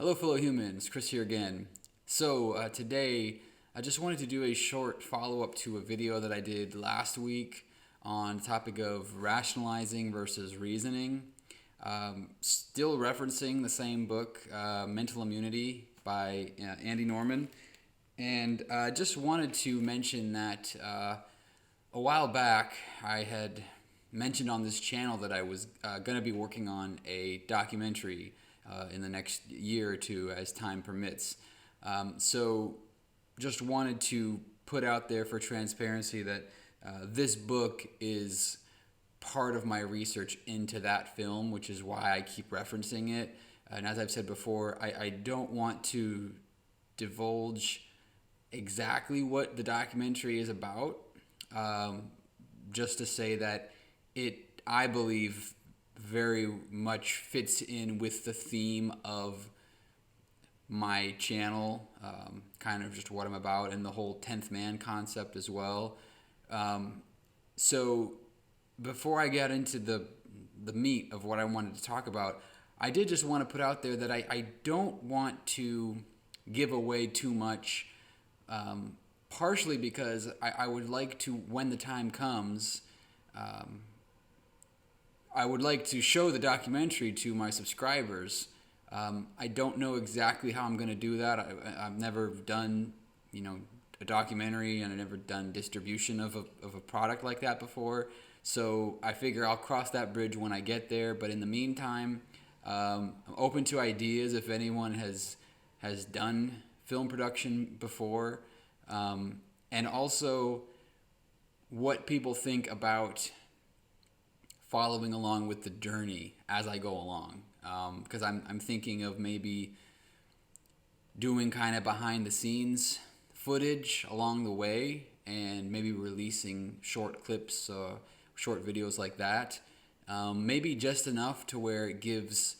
Hello, fellow humans. Chris here again. Today I just wanted to do a short follow up to a video that I did last week on the topic of rationalizing versus reasoning. Still referencing the same book, Mental Immunity by Andy Norman. And I just wanted to mention that a while back I had mentioned on this channel that I was going to be working on a documentary in the next year or two as time permits. So just wanted to put out there for transparency that this book is part of my research into that film, which is why I keep referencing it. And as I've said before, I don't want to divulge exactly what the documentary is about, just to say that I believe, very much fits in with the theme of my channel, kind of just what I'm about, and the whole 10th man concept as well. So before I get into the meat of what I wanted to talk about, I did just want to put out there that I don't want to give away too much, partially because I would like to, when the time comes, I would like to show the documentary to my subscribers. I don't know exactly how I'm going to do that. I've never done, a documentary, and I've never done distribution of a product like that before. So I figure I'll cross that bridge when I get there. But in the meantime, I'm open to ideas if anyone has done film production before, and also what people think about following along with the journey as I go along, because I'm thinking of maybe doing kind of behind the scenes footage along the way, and maybe releasing short clips, short videos like that, maybe just enough to where it gives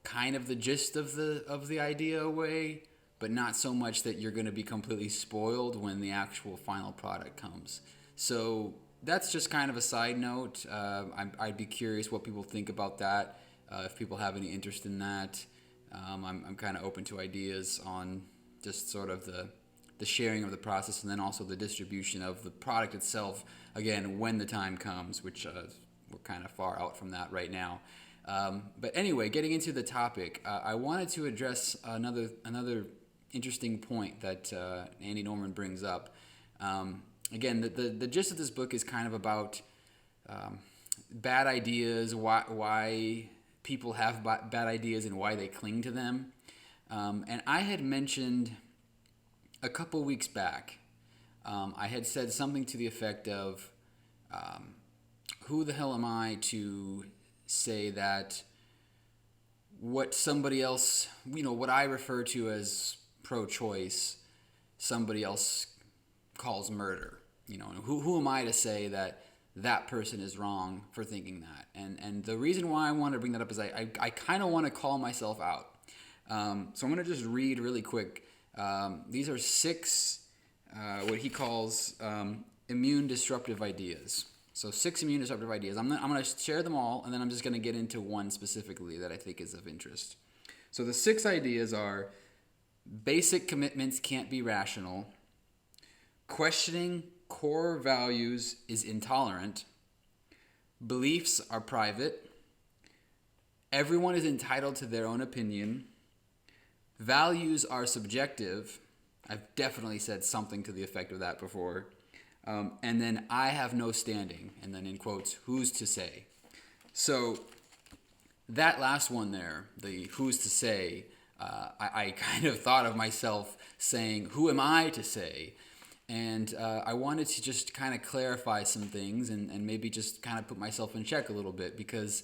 kind of the gist of the idea away, but not so much that you're going to be completely spoiled when the actual final product comes. So that's just kind of a side note. I'd be curious what people think about that. If people have any interest in that, I'm kind of open to ideas on just sort of the sharing of the process, and then also the distribution of the product itself, again, when the time comes, which we're kind of far out from that right now. But anyway, getting into the topic, I wanted to address another interesting point that Andy Norman brings up. Again, the gist of this book is kind of about bad ideas, why people have bad ideas and why they cling to them. And I had mentioned a couple weeks back, I had said something to the effect of, who the hell am I to say that what somebody else, what I refer to as pro-choice, somebody else calls murder. Who am I to say that person is wrong for thinking that? And the reason why I want to bring that up is I kind of want to call myself out. So I'm going to just read really quick. These are 6 what he calls immune disruptive ideas. So 6 immune disruptive ideas. I'm going to share them all, and then I'm just going to get into one specifically that I think is of interest. So the 6 ideas are: basic commitments can't be rational. Questioning core values is intolerant. Beliefs are private. Everyone is entitled to their own opinion. Values are subjective. I've definitely said something to the effect of that before. And then I have no standing. And then in quotes, who's to say? So that last one there, the who's to say, I kind of thought of myself saying, who am I to say? And I wanted to just kind of clarify some things, and maybe just kind of put myself in check a little bit, because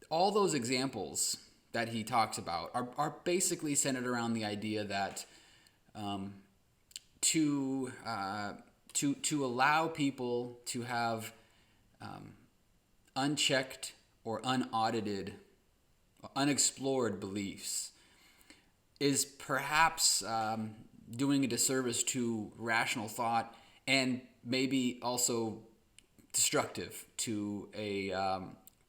all those examples that he talks about are basically centered around the idea that to allow people to have unchecked or unaudited, unexplored beliefs is perhaps doing a disservice to rational thought, and maybe also destructive to a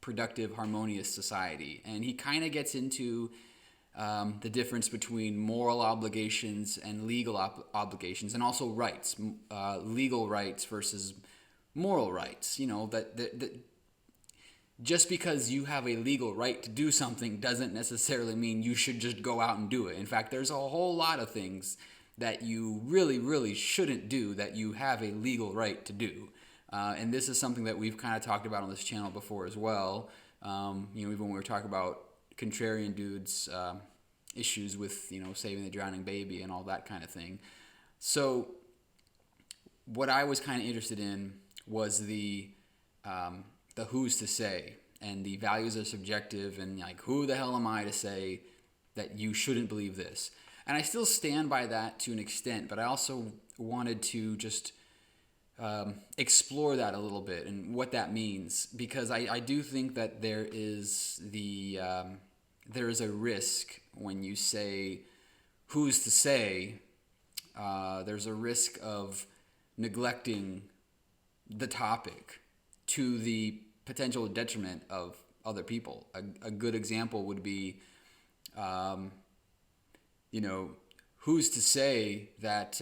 productive, harmonious society. And he kind of gets into the difference between moral obligations and legal obligations, and also rights, legal rights versus moral rights. That just because you have a legal right to do something doesn't necessarily mean you should just go out and do it. In fact, there's a whole lot of things that you really, really shouldn't do that you have a legal right to do. And this is something that we've kind of talked about on this channel before as well. Even when we were talking about contrarian dudes' issues with, saving the drowning baby and all that kind of thing. So what I was kind of interested in was the who's to say, and the values are subjective, and like, who the hell am I to say that you shouldn't believe this? And I still stand by that to an extent, but I also wanted to just explore that a little bit and what that means, because I do think that there is a risk when you say who's to say. There's a risk of neglecting the topic to the potential detriment of other people. A good example would be, who's to say that,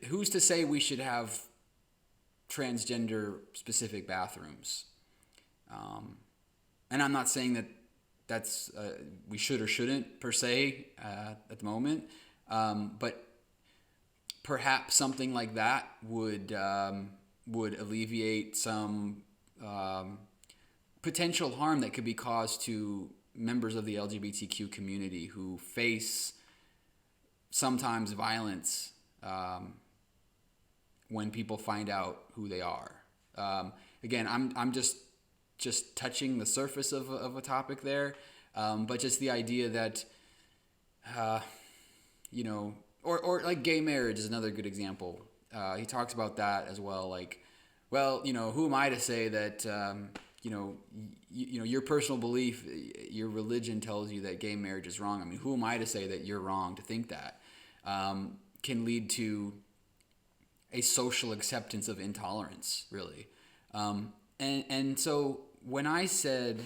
who's to say we should have transgender specific bathrooms? And I'm not saying that that's we should or shouldn't per se at the moment, but perhaps something like that would alleviate some potential harm that could be caused to members of the LGBTQ community who face sometimes violence when people find out who they are. Again, I'm just touching the surface of a topic there, but just the idea that or like gay marriage is another good example. He talks about that as well. Like, well, who am I to say that your personal belief, your religion tells you that gay marriage is wrong. I mean, who am I to say that you're wrong to think that? Can lead to a social acceptance of intolerance, really. And so when I said,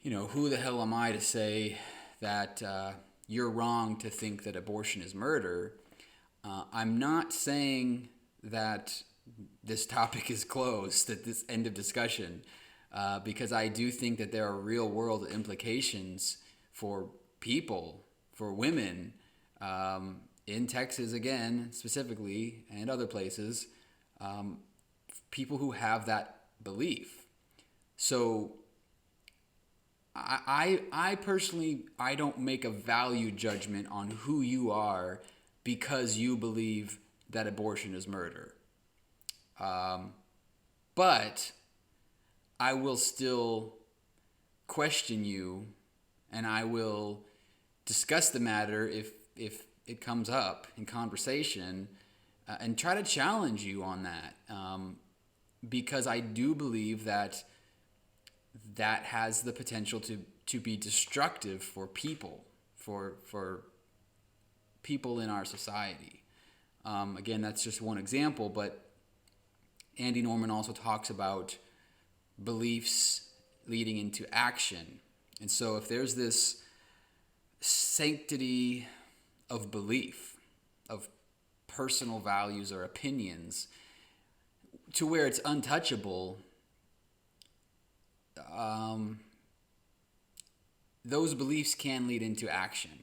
who the hell am I to say that you're wrong to think that abortion is murder, I'm not saying that this topic is closed, that this end of discussion, because I do think that there are real world implications for people, for women, in Texas again, specifically, and other places, people who have that belief. So I personally, I don't make a value judgment on who you are because you believe that abortion is murder. But I will still question you, and I will discuss the matter if it comes up in conversation, and try to challenge you on that, because I do believe that has the potential to be destructive for people, for people in our society. Again, that's just one example, but Andy Norman also talks about beliefs leading into action. And so if there's this sanctity of belief, of personal values or opinions, to where it's untouchable, those beliefs can lead into action,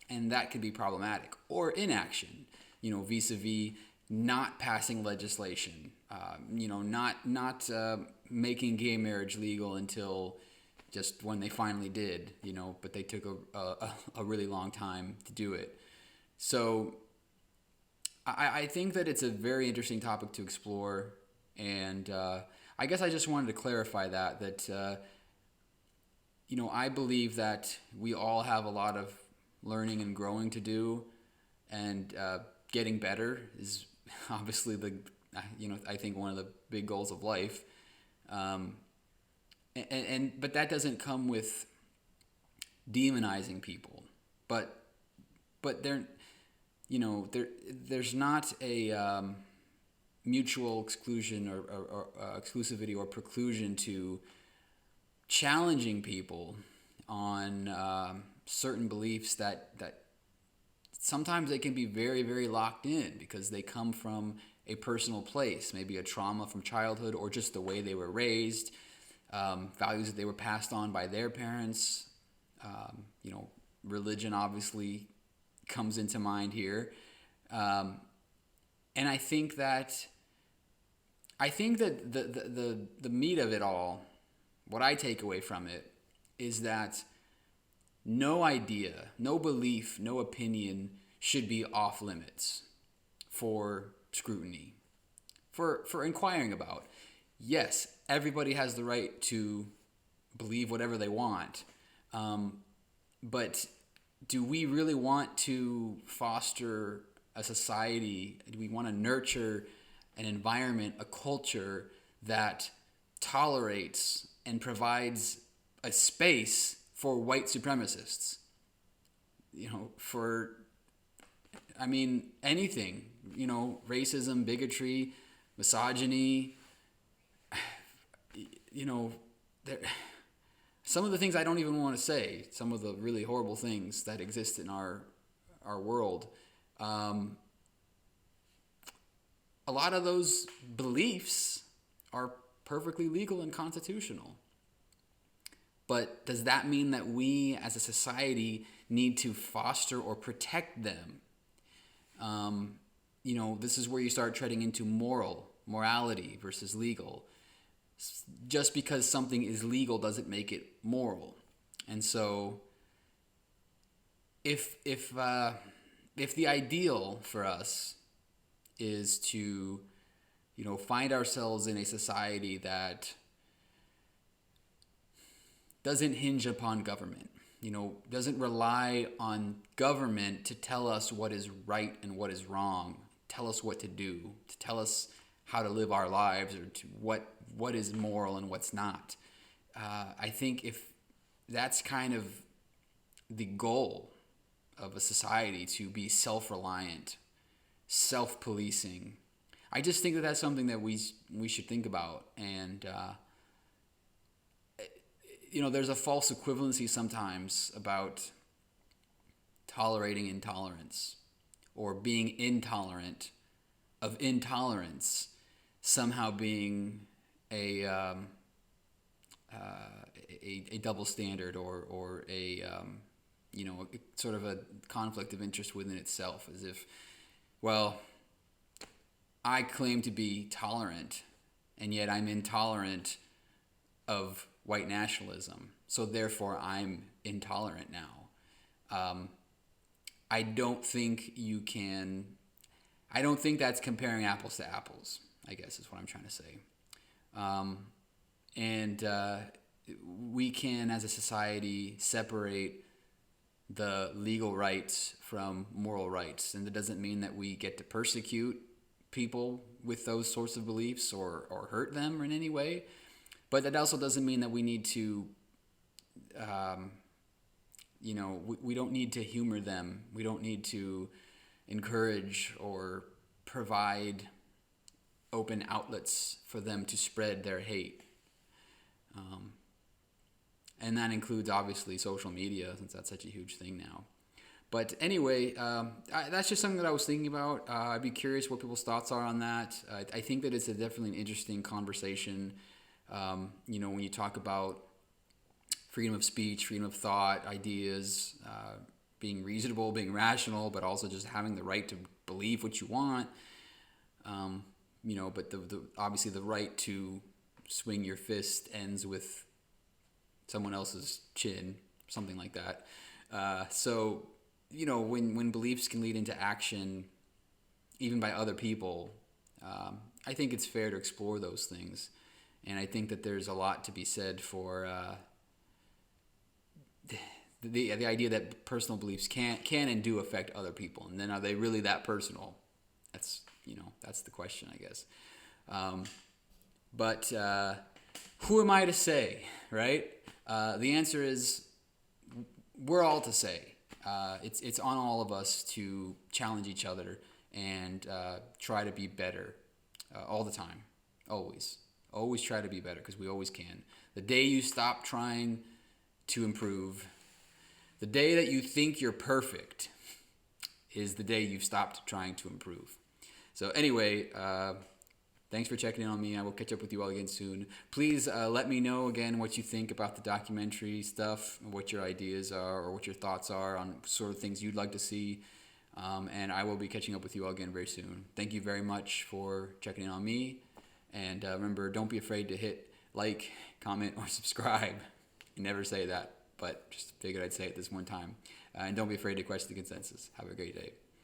and that could be problematic, or inaction, vis-a-vis not passing legislation, not making gay marriage legal until just when they finally did, but they took a really long time to do it. So I think that it's a very interesting topic to explore, and I guess I just wanted to clarify that I believe that we all have a lot of learning and growing to do, and getting better is obviously I think one of the big goals of life. But that doesn't come with demonizing people. But there's not a mutual exclusion or exclusivity or preclusion to challenging people on certain beliefs that sometimes they can be very, very locked in because they come from a personal place, maybe a trauma from childhood or just the way they were raised, values that they were passed on by their parents. Religion obviously comes into mind here. And I think that the meat of it all, what I take away from it, is that no idea, no belief, no opinion should be off limits for scrutiny, for inquiring about. Yes, everybody has the right to believe whatever they want, but do we really want to foster a society? Do we want to nurture an environment, a culture that tolerates and provides a space for white supremacists? Anything, racism, bigotry, misogyny, there, some of the things I don't even want to say, some of the really horrible things that exist in our world. A lot of those beliefs are perfectly legal and constitutional. But does that mean that we as a society need to foster or protect them? This is where you start treading into morality versus legal. Just because something is legal doesn't make it moral. And so if the ideal for us is to, find ourselves in a society that doesn't hinge upon government, doesn't rely on government to tell us what is right and what is wrong, tell us what to do, to tell us how to live our lives, or to what is moral and what's not. I think if that's kind of the goal of a society, to be self-reliant, self-policing, I just think that that's something that we should think about. And there's a false equivalency sometimes about tolerating intolerance or being intolerant of intolerance somehow being a double standard or a sort of a conflict of interest within itself, as if, well, I claim to be tolerant and yet I'm intolerant of white nationalism, so therefore I'm intolerant now. I don't think that's comparing apples to apples, I guess is what I'm trying to say. We can, as a society, separate the legal rights from moral rights. And that doesn't mean that we get to persecute people with those sorts of beliefs or hurt them in any way. But that also doesn't mean that we need to, we don't need to humor them. We don't need to encourage or provide open outlets for them to spread their hate. And that includes, obviously, social media, since that's such a huge thing now. But anyway, that's just something that I was thinking about. I'd be curious what people's thoughts are on that. I think that it's definitely an interesting conversation. When you talk about freedom of speech, freedom of thought, ideas, being reasonable, being rational, but also just having the right to believe what you want. But obviously the right to swing your fist ends with someone else's chin, something like that. When beliefs can lead into action, even by other people, I think it's fair to explore those things. And I think that there's a lot to be said for the idea that personal beliefs can and do affect other people. And then are they really that personal? That's the question, I guess. But who am I to say, right? The answer is we're all to say. It's on all of us to challenge each other and try to be better all the time, always. Always try to be better, because we always can. The day you stop trying to improve, the day that you think you're perfect, is the day you've stopped trying to improve. So anyway, thanks for checking in on me. I will catch up with you all again soon. Please let me know again what you think about the documentary stuff, what your ideas are, or what your thoughts are on sort of things you'd like to see. And I will be catching up with you all again very soon. Thank you very much for checking in on me. And remember, don't be afraid to hit like, comment, or subscribe. I never say that, but just figured I'd say it this one time. And don't be afraid to question the consensus. Have a great day.